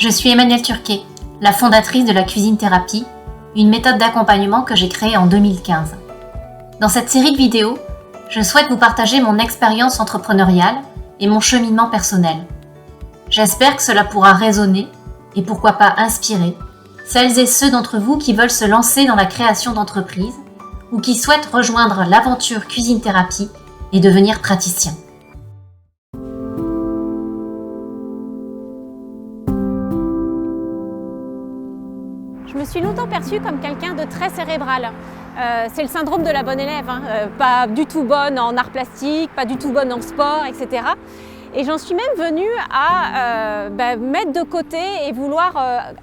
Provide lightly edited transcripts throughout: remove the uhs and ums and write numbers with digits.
Je suis Emmanuelle Turquet, la fondatrice de la cuisine thérapie, une méthode d'accompagnement que j'ai créée en 2015. Dans cette série de vidéos, je souhaite vous partager mon expérience entrepreneuriale et mon cheminement personnel. J'espère que cela pourra résonner et pourquoi pas inspirer celles et ceux d'entre vous qui veulent se lancer dans la création d'entreprises ou qui souhaitent rejoindre l'aventure cuisine thérapie et devenir praticien. Je me suis longtemps perçue comme quelqu'un de très cérébral. C'est le syndrome de la bonne élève, pas du tout bonne en arts plastiques, pas du tout bonne en sport, etc. Et j'en suis même venue à mettre de côté et vouloir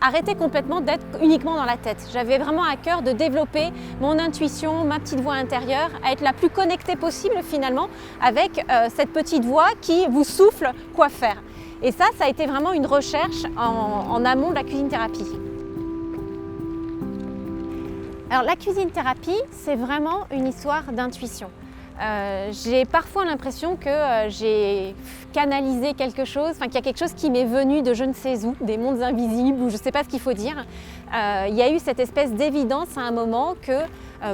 arrêter complètement d'être uniquement dans la tête. J'avais vraiment à cœur de développer mon intuition, ma petite voix intérieure, à être la plus connectée possible finalement avec cette petite voix qui vous souffle quoi faire. Et ça a été vraiment une recherche en amont de la cuisine thérapie. Alors la cuisine thérapie, c'est vraiment une histoire d'intuition. J'ai parfois l'impression que j'ai canalisé quelque chose, qu'il y a quelque chose qui m'est venu de je ne sais où, des mondes invisibles ou je ne sais pas ce qu'il faut dire. Il y a eu cette espèce d'évidence à un moment que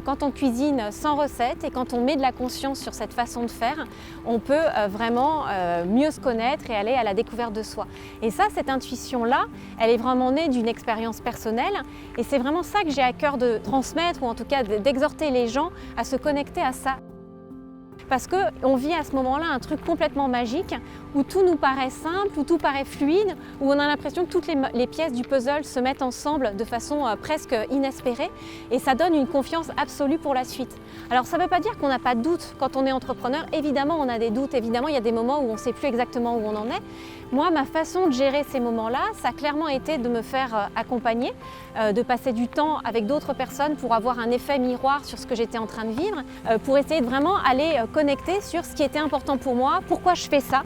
quand on cuisine sans recette et quand on met de la conscience sur cette façon de faire, on peut vraiment mieux se connaître et aller à la découverte de soi. Et ça, cette intuition-là, elle est vraiment née d'une expérience personnelle et c'est vraiment ça que j'ai à cœur de transmettre ou en tout cas d'exhorter les gens à se connecter à ça. Parce qu'on vit à ce moment-là un truc complètement magique où tout nous paraît simple, où tout paraît fluide, où on a l'impression que toutes les pièces du puzzle se mettent ensemble de façon presque inespérée et ça donne une confiance absolue pour la suite. Alors ça ne veut pas dire qu'on n'a pas de doute quand on est entrepreneur, évidemment on a des doutes, évidemment il y a des moments où on ne sait plus exactement où on en est. Moi, ma façon de gérer ces moments-là, ça a clairement été de me faire accompagner, de passer du temps avec d'autres personnes pour avoir un effet miroir sur ce que j'étais en train de vivre, pour essayer de vraiment aller connecter sur ce qui était important pour moi, pourquoi je fais ça,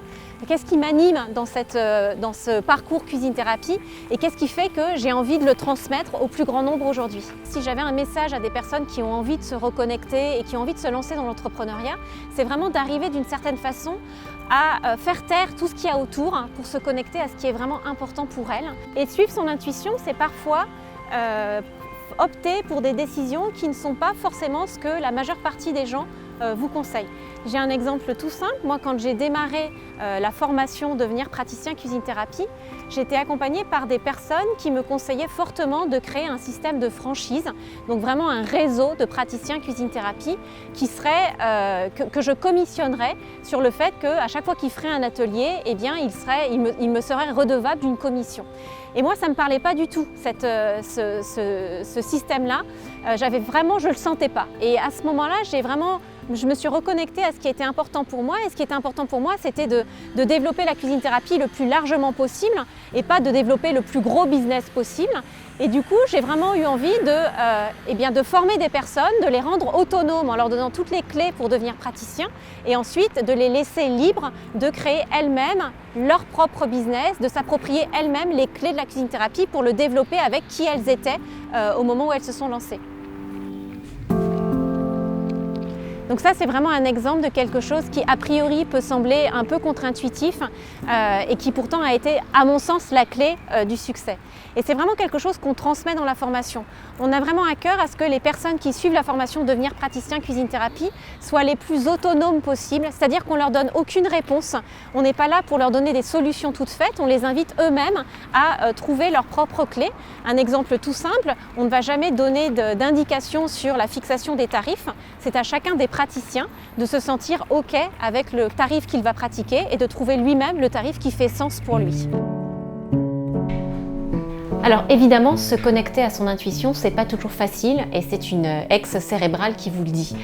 qu'est-ce qui m'anime dans ce parcours cuisine thérapie et qu'est-ce qui fait que j'ai envie de le transmettre au plus grand nombre aujourd'hui. Si j'avais un message à des personnes qui ont envie de se reconnecter et qui ont envie de se lancer dans l'entrepreneuriat, c'est vraiment d'arriver d'une certaine façon à faire taire tout ce qu'il y a autour pour se connecter à ce qui est vraiment important pour elle. Et suivre son intuition, c'est parfois opter pour des décisions qui ne sont pas forcément ce que la majeure partie des gens vous conseillent. J'ai un exemple tout simple. Moi, quand j'ai démarré la formation devenir praticien cuisine thérapie, j'ai été accompagnée par des personnes qui me conseillaient fortement de créer un système de franchise, donc vraiment un réseau de praticiens cuisine thérapie qui serait, que je commissionnerais sur le fait qu'à chaque fois qu'ils feraient un atelier, eh bien, il me serait redevable d'une commission. Et moi, ça ne me parlait pas du tout, ce système-là. Je ne le sentais pas. Et à ce moment-là, je me suis reconnectée à ce qui était important pour moi. Et ce qui était important pour moi, c'était de développer la cuisine thérapie le plus largement possible et pas de développer le plus gros business possible. Et du coup, j'ai vraiment eu envie de former des personnes, de les rendre autonomes en leur donnant toutes les clés pour devenir praticiens et ensuite de les laisser libres de créer elles-mêmes leur propre business, de s'approprier elles-mêmes les clés de la cuisine thérapie pour le développer avec qui elles étaient au moment où elles se sont lancées. Donc ça, c'est vraiment un exemple de quelque chose qui, a priori, peut sembler un peu contre-intuitif et qui pourtant a été, à mon sens, la clé du succès. Et c'est vraiment quelque chose qu'on transmet dans la formation. On a vraiment à cœur à ce que les personnes qui suivent la formation devenir praticien cuisine thérapie soient les plus autonomes possibles, c'est-à-dire qu'on ne leur donne aucune réponse. On n'est pas là pour leur donner des solutions toutes faites, on les invite eux-mêmes à trouver leurs propres clés. Un exemple tout simple, on ne va jamais donner d'indication sur la fixation des tarifs. C'est à chacun des praticiens de se sentir OK avec le tarif qu'il va pratiquer et de trouver lui-même le tarif qui fait sens pour lui. Alors évidemment, se connecter à son intuition, c'est pas toujours facile et c'est une ex-cérébrale qui vous le dit.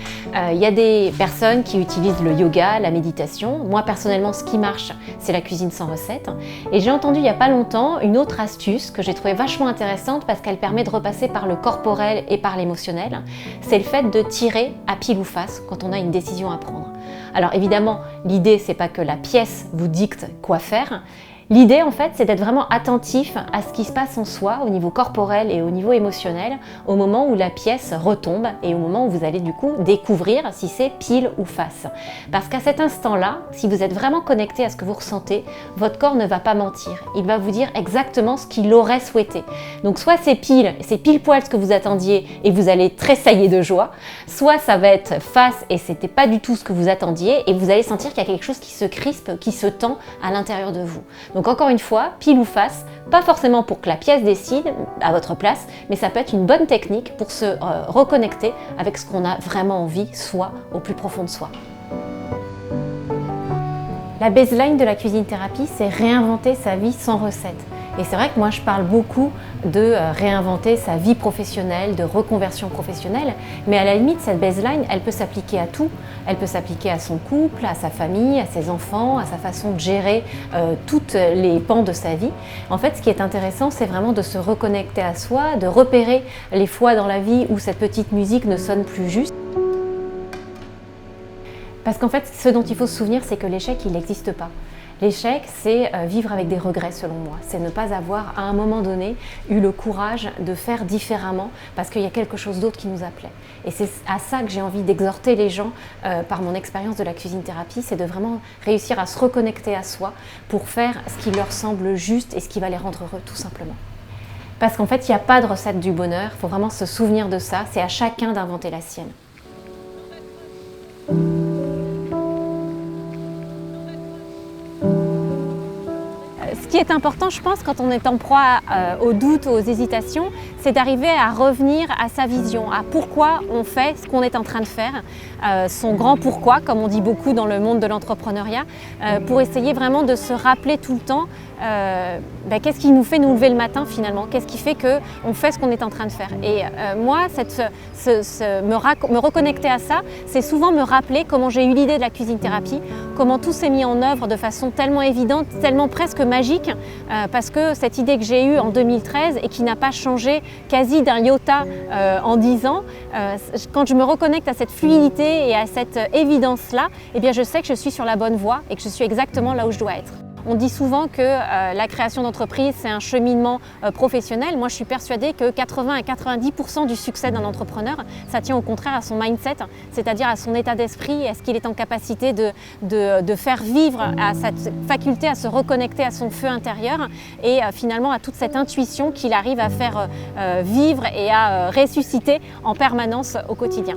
Il y a des personnes qui utilisent le yoga, la méditation. Moi personnellement, ce qui marche, c'est la cuisine sans recette. Et j'ai entendu il n'y a pas longtemps une autre astuce que j'ai trouvée vachement intéressante parce qu'elle permet de repasser par le corporel et par l'émotionnel. C'est le fait de tirer à pile ou face quand on a une décision à prendre. Alors évidemment, l'idée c'est pas que la pièce vous dicte quoi faire. L'idée, en fait, c'est d'être vraiment attentif à ce qui se passe en soi, au niveau corporel et au niveau émotionnel, au moment où la pièce retombe et au moment où vous allez du coup découvrir si c'est pile ou face. Parce qu'à cet instant-là, si vous êtes vraiment connecté à ce que vous ressentez, votre corps ne va pas mentir. Il va vous dire exactement ce qu'il aurait souhaité. Donc soit c'est pile poil ce que vous attendiez et vous allez tressailler de joie, soit ça va être face et c'était pas du tout ce que vous attendiez et vous allez sentir qu'il y a quelque chose qui se crispe, qui se tend à l'intérieur de vous. Donc encore une fois, pile ou face, pas forcément pour que la pièce décide à votre place, mais ça peut être une bonne technique pour se reconnecter avec ce qu'on a vraiment envie, soi, au plus profond de soi. La baseline de la cuisine thérapie, c'est réinventer sa vie sans recette. Et c'est vrai que moi je parle beaucoup de réinventer sa vie professionnelle, de reconversion professionnelle, mais à la limite cette baseline, elle peut s'appliquer à tout. Elle peut s'appliquer à son couple, à sa famille, à ses enfants, à sa façon de gérer toutes les pans de sa vie. En fait, ce qui est intéressant, c'est vraiment de se reconnecter à soi, de repérer les fois dans la vie où cette petite musique ne sonne plus juste. Parce qu'en fait, ce dont il faut se souvenir, c'est que l'échec, il n'existe pas. L'échec, c'est vivre avec des regrets selon moi. C'est ne pas avoir, à un moment donné, eu le courage de faire différemment parce qu'il y a quelque chose d'autre qui nous appelait. Et c'est à ça que j'ai envie d'exhorter les gens par mon expérience de la cuisine thérapie, c'est de vraiment réussir à se reconnecter à soi pour faire ce qui leur semble juste et ce qui va les rendre heureux, tout simplement. Parce qu'en fait, il n'y a pas de recette du bonheur, il faut vraiment se souvenir de ça, c'est à chacun d'inventer la sienne. Ce qui est important, je pense, quand on est en proie aux doutes, aux hésitations, c'est d'arriver à revenir à sa vision, à pourquoi on fait ce qu'on est en train de faire, son grand pourquoi, comme on dit beaucoup dans le monde de l'entrepreneuriat, pour essayer vraiment de se rappeler tout le temps qu'est-ce qui nous fait nous lever le matin finalement, qu'est-ce qui fait qu'on fait ce qu'on est en train de faire. Et moi, me reconnecter à ça, c'est souvent me rappeler comment j'ai eu l'idée de la cuisine thérapie, comment tout s'est mis en œuvre de façon tellement évidente, tellement presque magique, parce que cette idée que j'ai eue en 2013 et qui n'a pas changé quasi d'un iota en 10 ans, quand je me reconnecte à cette fluidité et à cette évidence-là, eh bien je sais que je suis sur la bonne voie et que je suis exactement là où je dois être. On dit souvent que la création d'entreprise, c'est un cheminement professionnel. Moi, je suis persuadée que 80 à 90% du succès d'un entrepreneur, ça tient au contraire à son mindset, c'est-à-dire à son état d'esprit, à ce qu'il est en capacité de faire vivre, à cette faculté à se reconnecter à son feu intérieur et finalement à toute cette intuition qu'il arrive à faire vivre et à ressusciter en permanence au quotidien.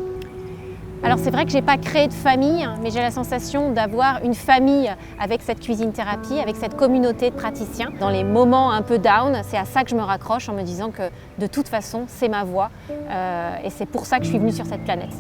Alors c'est vrai que je n'ai pas créé de famille, mais j'ai la sensation d'avoir une famille avec cette cuisine thérapie, avec cette communauté de praticiens. Dans les moments un peu down, c'est à ça que je me raccroche en me disant que de toute façon, c'est ma voie et c'est pour ça que je suis venue sur cette planète.